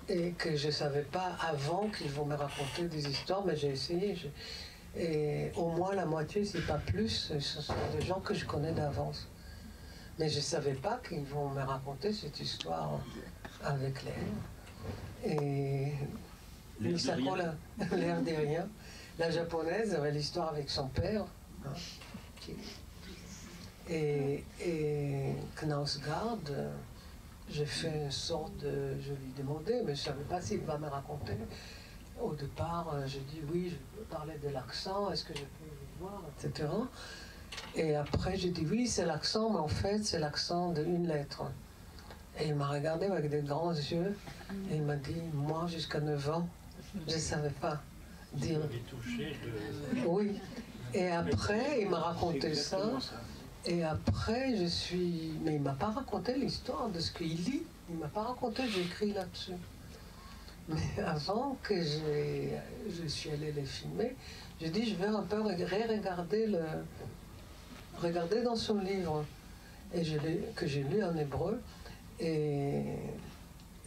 et que je ne savais pas avant qu'ils vont me raconter des histoires, mais j'ai essayé. Et au moins la moitié, si pas plus, ce sont des gens que je connais d'avance. Mais je ne savais pas qu'ils vont me raconter cette histoire avec l'air. Et Misako, l'air des riens. La japonaise avait l'histoire avec son père, Et Knausgaard, j'ai fait une sorte de... Je lui demandais, mais je ne savais pas s'il va me raconter. Au départ, j'ai dit oui, je peux parler de l'accent, est-ce que je peux le voir, etc. Et après, j'ai dit oui, c'est l'accent, mais en fait, c'est l'accent d'une lettre. Et il m'a regardé avec des grands yeux et il m'a dit, moi, jusqu'à 9 ans, je ne savais pas dire. Oui. Et après, il m'a raconté ça. Et après, mais il ne m'a pas raconté l'histoire de ce qu'il lit. Il ne m'a pas raconté, j'ai écrit là-dessus. Mais avant que je suis allée les filmer, j'ai dit, je vais un peu regarder dans son livre, et que j'ai lu en hébreu. Et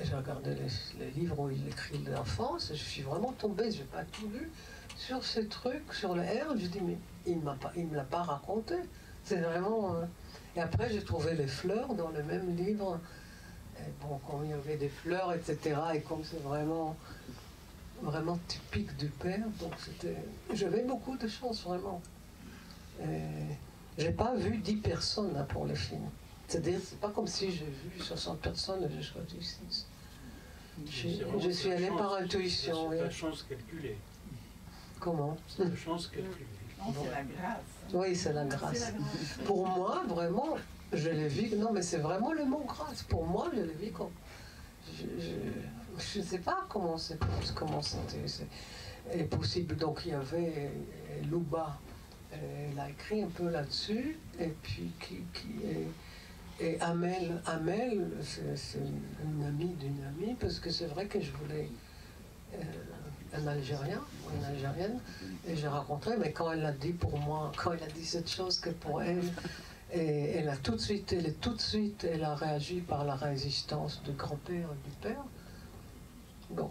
j'ai regardé les livres où il écrit l'enfance, et je suis vraiment tombée, je n'ai pas tout lu, sur ces trucs, sur le R. Je dis, mais il ne me l'a pas raconté. C'est vraiment... Et après, j'ai trouvé les fleurs dans le même livre. Et bon, quand il y avait des fleurs, etc., et comme c'est vraiment typique du père, donc j'avais beaucoup de chance, vraiment. J'ai pas vu 10 personnes hein, pour le film. C'est-à-dire, c'est pas comme si j'ai vu 60 personnes et j'ai choisi 6. Je suis allée par intuition. C'est la chance calculée. Comment? C'est la chance calculée. Non, c'est la grâce. Oui, c'est la grâce. Pour moi, vraiment, je l'ai vu. Non, mais c'est vraiment le mot grâce. Pour moi, je l'ai vu comme. Je ne sais pas comment c'était possible. Donc, il y avait Louba. Elle a écrit un peu là-dessus. Et puis, et Amel, c'est une amie d'une amie, parce que c'est vrai que je voulais un Algérien ou une Algérienne, et j'ai rencontré, mais quand elle a dit pour moi, quand elle a dit cette chose que pour elle, et elle a tout de suite, elle a réagi par la résistance du grand-père et du père. Bon,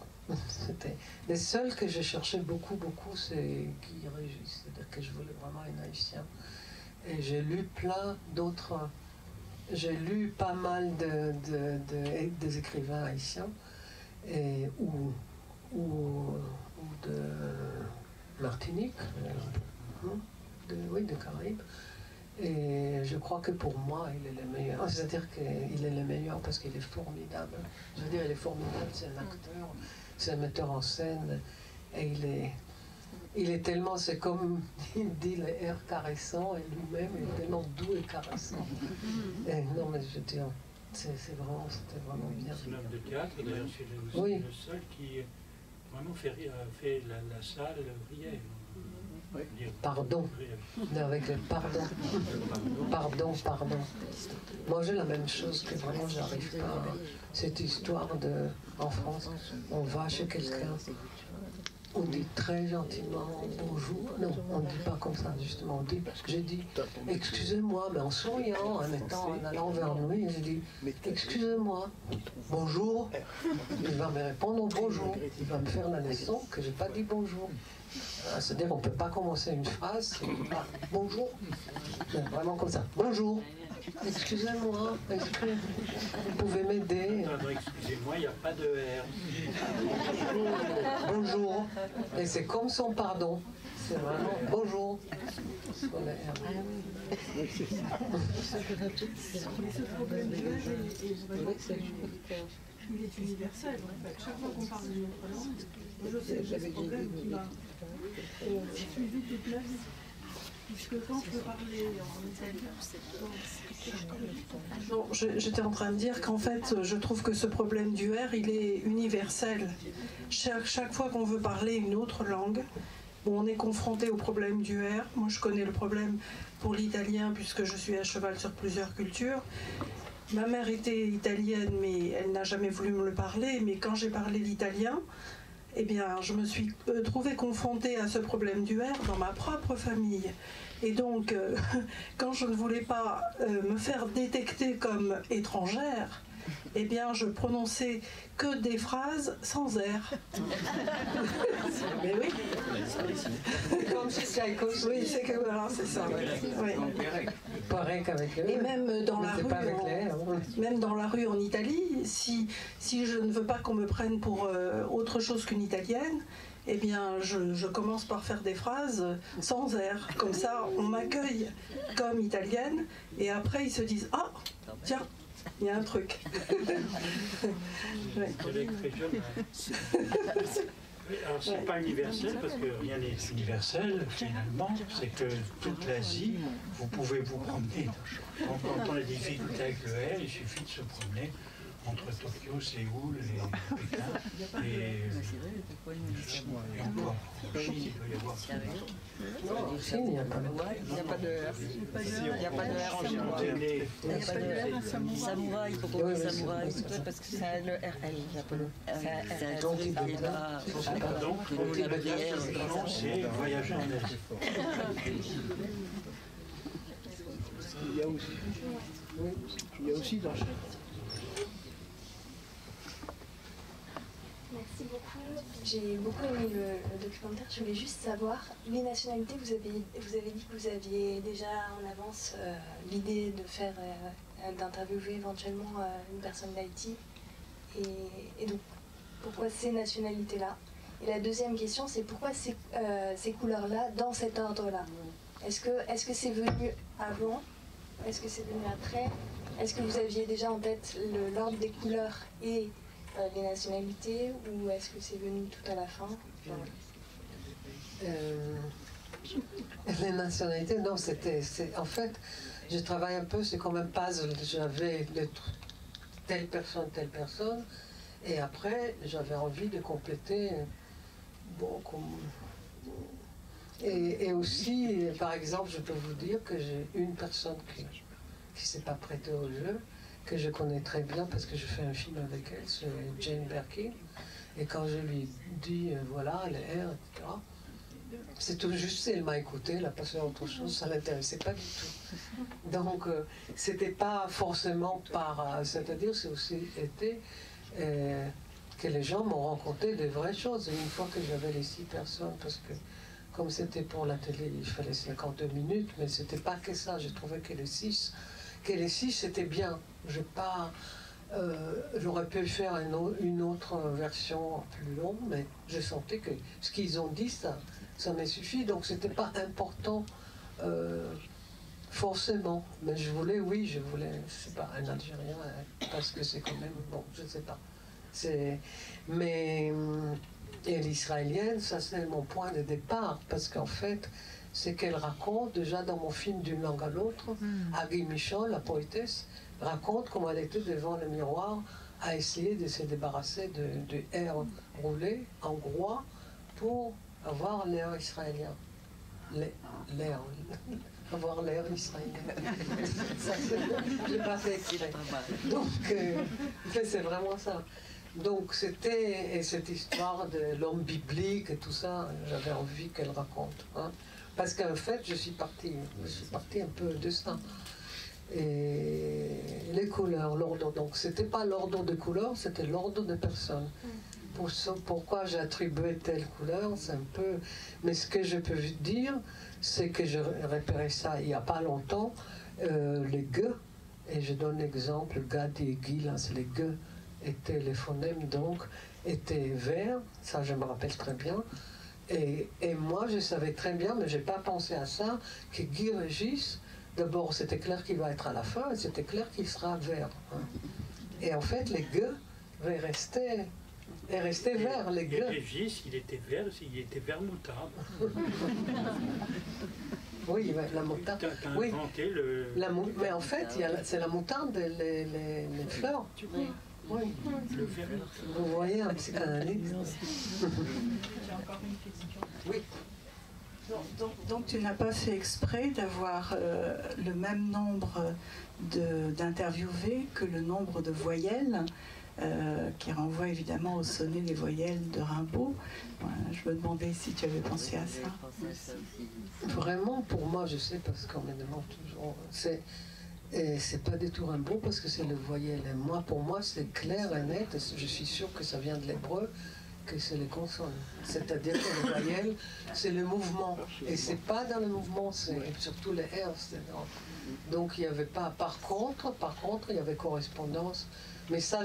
c'était les seuls que je cherchais beaucoup, c'est Guy Régis, c'est-à-dire que je voulais vraiment un Haïtien. Et j'ai lu plein d'autres. J'ai lu pas mal des écrivains haïtiens ou de Martinique, de Caraïbes. Et je crois que pour moi, il est le meilleur. C'est-à-dire qu'il est le meilleur parce qu'il est formidable. Je veux dire, il est formidable, c'est un acteur, c'est un metteur en scène. Et il est tellement, c'est comme il dit, le air caressant, et lui-même, il est tellement doux et caressant. Et non, mais je veux dire, c'était vraiment bien. C'est un homme de théâtre, d'ailleurs, c'est le seul qui vraiment fait la salle rire. Pardon. Avec le pardon. Pardon. Moi, j'ai la même chose que vraiment, j'arrive pas. Cette histoire en France, on va chez quelqu'un. On dit très gentiment bonjour. Non, on ne dit pas comme ça, justement. J'ai dit excusez-moi, mais en souriant, en allant vers lui, j'ai dit excusez-moi, bonjour. Il va me répondre bonjour. Il va me faire la leçon que je n'ai pas dit bonjour. C'est-à-dire qu'on ne peut pas commencer une phrase par bonjour. C'est vraiment comme ça. Bonjour. Excusez-moi, vous pouvez m'aider? Excusez-moi, il n'y a pas de R. Bonjour. Et c'est comme son pardon. C'est vraiment bonjour. Mais ce problème du R, il est universel. En fait. Chaque fois qu'on parle d'une autre langue, je sais que j'ai ce problème qui m'a suivi toute ma vie. Puisque quand je peux parler en italien, non, j'étais en train de dire qu'en fait, je trouve que ce problème du R, il est universel. Chaque fois qu'on veut parler une autre langue, on est confronté au problème du R. Moi, je connais le problème pour l'italien, puisque je suis à cheval sur plusieurs cultures. Ma mère était italienne, mais elle n'a jamais voulu me le parler. Mais quand j'ai parlé l'italien, eh bien, je me suis trouvée confrontée à ce problème du R dans ma propre famille. Et donc, quand je ne voulais pas me faire détecter comme étrangère, eh bien, je prononçais que des phrases sans R. Mais oui. Comme chez Tchaïkovski. Oui, c'est que voilà, c'est ça. Oui. Pareil qu'avec eux. Et même dans la rue, même dans la rue en Italie, si je ne veux pas qu'on me prenne pour autre chose qu'une Italienne, eh bien, je commence par faire des phrases sans R. Comme ça, on m'accueille comme italienne, et après, ils se disent « Ah, tiens, il y a un truc. » Ouais. Alors c'est pas universel parce que rien n'est universel finalement, c'est que toute l'Asie, vous pouvez vous promener. Quand on a des difficultés avec le R, il suffit de se promener entre Tokyo, Séoul et Pékin et encore. En Chine, il doit y avoir. Non, en Chine, il n'y a pas de R. Il n'y a pas de R. Il n'y a pas de R en chinois. Il n'y a pas de R en samouraï. Il faut qu'on dise samouraï. Parce que c'est le RL. C'est un truc qui est pas... Donc, la solution, c'est voyager en Asie. Il y a aussi dans chaque... Merci beaucoup. J'ai beaucoup aimé le documentaire. Je voulais juste savoir, les nationalités, vous avez dit que vous aviez déjà en avance l'idée de faire, d'interviewer éventuellement une personne d'Haïti. Et donc, pourquoi ces nationalités-là? Et la deuxième question, c'est pourquoi ces couleurs-là dans cet ordre-là? Est-ce que c'est venu avant? Est-ce que c'est venu après? Est-ce que vous aviez déjà en tête l'ordre des couleurs et les nationalités, ou est-ce que c'est venu tout à la fin? Les nationalités, non, en fait, je travaille un peu, c'est comme un puzzle. J'avais telle personne, et après, j'avais envie de compléter, bon, et aussi, par exemple, je peux vous dire que j'ai une personne qui ne s'est pas prêtée au jeu, que je connais très bien parce que je fais un film avec elle, c'est Jane Birkin. Et quand je lui dis, voilà, les R, etc., c'est tout juste, elle m'a écouté, elle a passé à autre chose, ça ne l'intéressait pas du tout. Donc, c'était pas forcément par... c'est-à-dire, c'est aussi été que les gens m'ont rencontré des vraies choses. Et une fois que j'avais les 6 personnes, parce que comme c'était pour la télé, il fallait 52 minutes, mais c'était pas que ça, j'ai trouvé que les 6 c'était bien. J'aurais pu faire une autre version plus longue, mais je sentais que ce qu'ils ont dit, ça m'est suffi. Donc c'était pas important forcément. Mais je voulais, je sais pas, un Algérien, parce que c'est quand même, bon, je sais pas. Et l'israélienne, ça c'est mon point de départ, parce qu'en fait, c'est qu'elle raconte, déjà dans mon film D'une langue à l'autre, Agui Michon, la poétesse, raconte comment elle était devant le miroir à essayer de se débarrasser de R roulé, hongrois, pour avoir l'air israélien. L'air, avoir l'air israélien. Je n'ai pas fait exprès. Donc, c'est vraiment ça. Donc c'était cette histoire de l'homme biblique et tout ça, j'avais envie qu'elle raconte. Hein. Parce qu'en fait, je suis partie un peu de ça. Et les couleurs, l'ordre, donc c'était pas l'ordre de couleurs, c'était l'ordre de personnes. Pourquoi j'ai attribué telle couleur, c'est un peu... Mais ce que je peux dire, c'est que j'ai repéré ça il n'y a pas longtemps, les gueux, et je donne l'exemple, Gadi et Guy, là, c'est les gueux, les phonèmes donc, étaient verts, ça je me rappelle très bien. Et moi, je savais très bien, mais je n'ai pas pensé à ça, que Guy Régis, d'abord, c'était clair qu'il va être à la fin, et c'était clair qu'il sera vert. Hein. Et en fait, les gueux vont rester verts, les gueux. Régis, il était vert moutarde. Oui, la moutarde. T'as oui. inventé le... Mais en fait, c'est la moutarde, les fleurs. Oui. Oui. Vous voyez un psychanalyste. J'ai encore une question. Oui. Donc tu n'as pas fait exprès d'avoir le même nombre d'interviewés que le nombre de voyelles, qui renvoie évidemment au sonnet des voyelles de Rimbaud. Voilà, je me demandais si tu avais pensé à ça. Vraiment, pour moi, je sais, parce qu'on me demande toujours... c'est pas du tout Rimbaud parce que c'est le voyelle. Et moi, pour moi, c'est clair et net. Je suis sûr que ça vient de l'hébreu, que c'est les consonnes. C'est-à-dire que le voyelle, c'est le mouvement. Et c'est pas dans le mouvement, c'est surtout les R. Donc il n'y avait pas. Par contre, il y avait correspondance. Mais ça,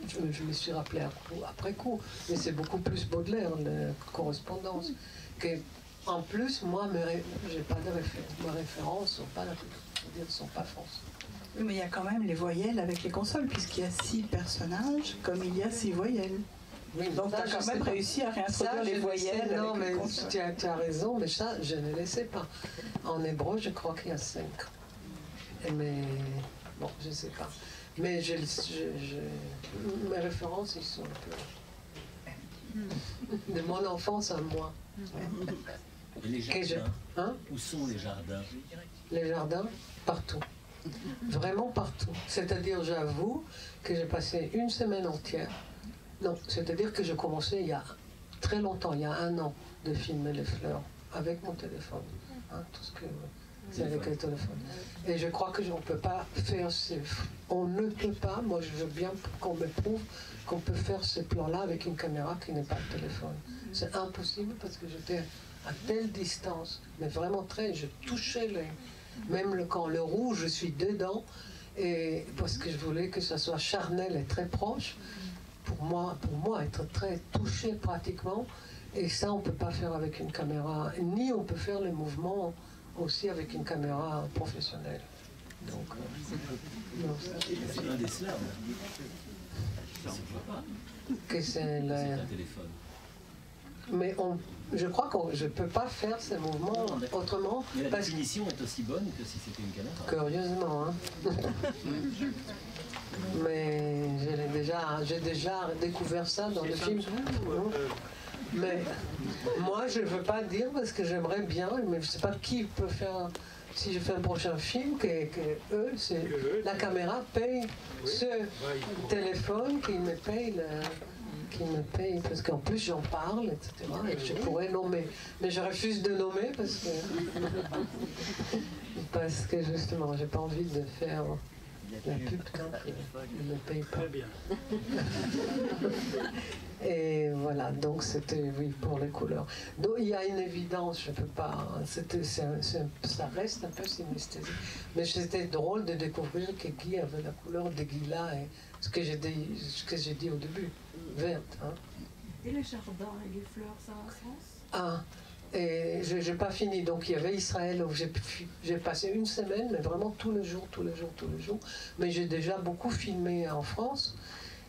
je me suis rappelé après coup, mais c'est beaucoup plus Baudelaire, la correspondance. En plus, moi, j'ai pas de référence. Mes références sont pas fausses. Mais il y a quand même les voyelles avec les consoles, puisqu'il y a 6 personnages, comme il y a 6 voyelles. Oui, donc tu as quand même réussi à réintroduire les voyelles. Non, mais tu as raison, mais ça, je ne le sais pas. En hébreu, je crois qu'il y a 5. Mais bon, je ne sais pas. Mais mes références, ils sont un peu de mon enfance à moi. Et les jardins, où sont les jardins? Les jardins, partout. Vraiment partout. C'est-à-dire, j'avoue que j'ai passé une semaine entière. Non, c'est-à-dire que j'ai commencé il y a très longtemps, il y a 1 an, de filmer les fleurs avec mon téléphone. Tout ce que c'est avec le téléphone. Et je crois que on ne peut pas faire on ne peut pas, moi je veux bien qu'on me prouve qu'on peut faire ces plans-là avec une caméra qui n'est pas le téléphone. C'est impossible parce que j'étais à telle distance, mais vraiment je touchais même quand le rouge, je suis dedans, et parce que je voulais que ça soit charnel et très proche, pour moi être très touché pratiquement, et ça on ne peut pas faire avec une caméra, ni on peut faire les mouvements aussi avec une caméra professionnelle. Donc, c'est un des slams. Que c'est un téléphone. Mais je crois que je ne peux pas faire ces mouvements autrement. Mais la définition est aussi bonne que si c'était une caméra. Curieusement, hein. Mais j'ai déjà découvert ça dans le film. Mais moi, je ne veux pas dire parce que j'aimerais bien, mais je ne sais pas qui peut faire. Si je fais un prochain film, la caméra paye ce téléphone qui me paye, parce qu'en plus j'en parle, etc. Et je pourrais nommer. Mais je refuse de nommer parce que justement, j'ai pas envie de faire la pub quand il ne me paye pas. Très bien. Et voilà, donc c'était, oui, pour les couleurs. Donc il y a une évidence, je ne peux pas, ça reste un peu synesthésique. Mais c'était drôle de découvrir que Guy avait la couleur de Guy-là, et ce que j'ai dit au début, verte. Hein. Et les jardins et les fleurs, ça a un sens? Ah, et je n'ai pas fini. Donc il y avait Israël où j'ai passé une semaine, mais vraiment tous les jours. Mais j'ai déjà beaucoup filmé en France.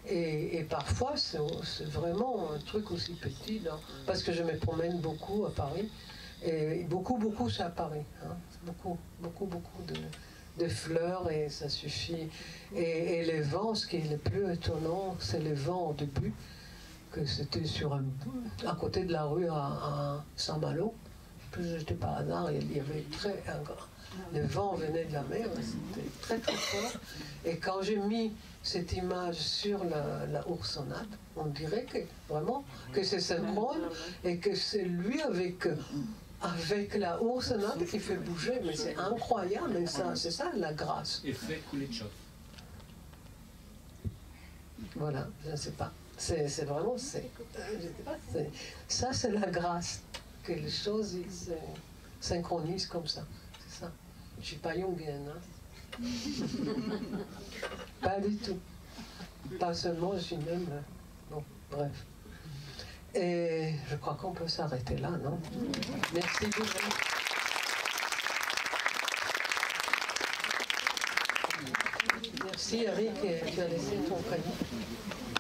Et parfois, c'est vraiment un truc aussi petit, là, parce que je me promène beaucoup à Paris. Et beaucoup, c'est à Paris. Hein. Beaucoup de fleurs, et ça suffit. Et les vents, ce qui est le plus étonnant, c'est les vents au début, que c'était à côté de la rue à Saint-Malo. Puis j'étais par hasard, il y avait le vent venait de la mer, c'était très très fort. Et quand j'ai mis cette image sur la oursonnade, on dirait que vraiment que c'est synchrone et que c'est lui avec la oursonnade qui fait bouger, mais c'est incroyable, et ça, c'est ça la grâce. Effet Kuleshov. Voilà, je ne sais pas. C'est vraiment, ça c'est la grâce, que les choses se synchronisent comme ça. C'est ça. Je ne suis pas jungienne, hein. Pas du tout. Pas seulement, je suis même... Bon, bref. Et je crois qu'on peut s'arrêter là, non? Merci beaucoup. Merci Eric, tu as laissé ton cahier.